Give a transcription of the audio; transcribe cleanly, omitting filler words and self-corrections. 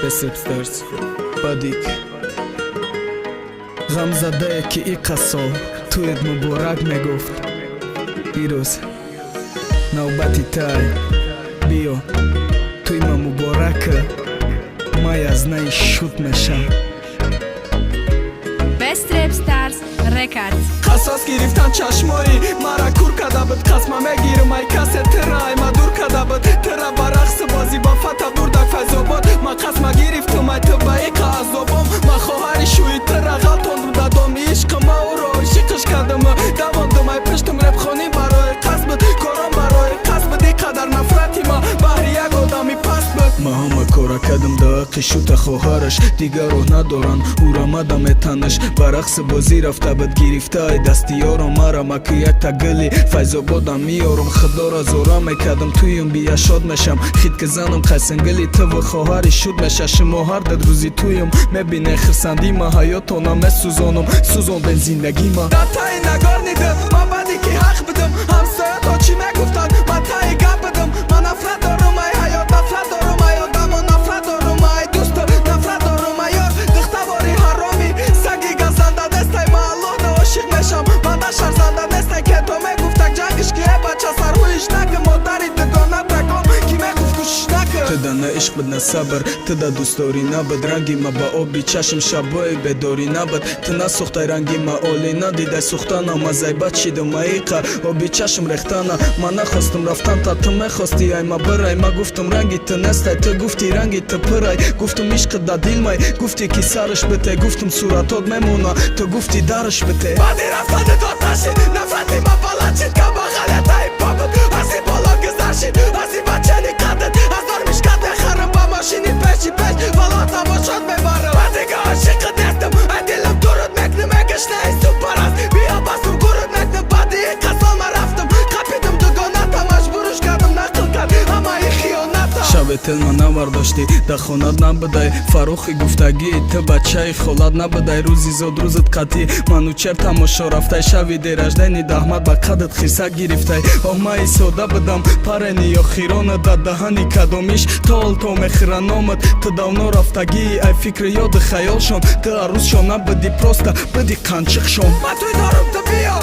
بسپسترز بدیک غمزده که ای قصا توید مبارک میگفت پیروز نوبتی تای بیو توی ما مبارک مای از نای شوت میشم Bestrepstars Records قصاص گرفتن چشمایی مرا کور کده بود قسمه میگیرم ای کسی ترای ما دور کده بود ترا برقص بازی با فتا بردک فیضاباد ما قسمه گرفتم ای تو با ایقا عذابم ما خواهری شوی ترا غلطاندم دادم عشق ما او رو عشقش کردم دواندم ای پشتم رب خانی برای قصد بود کارم برای قصد بود اینقدر نفرتی ما بحری یک آدمی پس بود ما همه کارا کردم دا قشوت خواهرش دیگر رو ندارن او را مدم تنش برقص بازی رفته بود گرفته ای دستی یارم مرا ما که یک تا گلی فیضابادم میارم خدا را زورا میکردم تویم بیا شاد میشم خید که زنم قیسنگلی تو و خواهری شد میشه شما هر دد روزی تویم میبینه خرسندی ما حیاتانا میسوزانم سوزان بین زندگی ما در تای نگار نیده ما بدی که حق بدم همسایه تا چی میگفتن ما تای گپ بدم ما نفرت دارم ای حیات نفرت دارم ای آدم و نفرت دارم ای دوست نفرت دارم ای یار دختواری حرامی سگی گزنده دسته ما الله دا عاشق میشم من دا شرزنده نسته که تو میگفتک جنگش که بچه سر رویش نکه مادری دگانه بکن کی میگفت کشش نکه تدا نه عشق بد نه صبر تدا دوست داری نبود رنگی ما با آبی چشم شبای بداری نبود تنا سوخته رنگی ما اولی ندیده سوختانا ما زیبت شیدم ایقا آبی چشم ریختانا ما نخواستم رفتن تا تو میخواستی ای ما برای ما گفتم رنگی تو نسته تو گفتی رنگی تو پرای گفتم عشق دا دیل مای گفتی کی سرش بته گفتم صورتات میمونه تو گفتی درش بته بعدی رفتن تو تشید نفرتی ما بالا چید که با غلطه ای پا بود ازی بالا گذرشید ازی بچه نکدت از دار میشکت خرم با ماشینی پیشی پیش بالا تماشات میبارم بعدی عاشق دستم ای دلم درود مکنم اگش نیستو پرست بیا بستم گرود مکنم بعدی قصال ما رفتم قپیدم دوگانتا مجبورش کردم نقل کرد اما ای خیانتا شب تل ما نورداشتی در خونت نبودای فروخی گفتگی تو بچه خولاد نبودای روزی زود روزت قطی منو چر تماشا رفتای شوی دیرجدنی دهمت با قدت خیسه گرفتای آه ما ای سوده بدم پرنی یا خیران در دهنی کدومیش تال تو مخیران آمد تو داونا رفتگی ای فکر یاد خیال شون تو عروس شون نبودی پروستا بدی قنچق شون من توی دارم تو بیا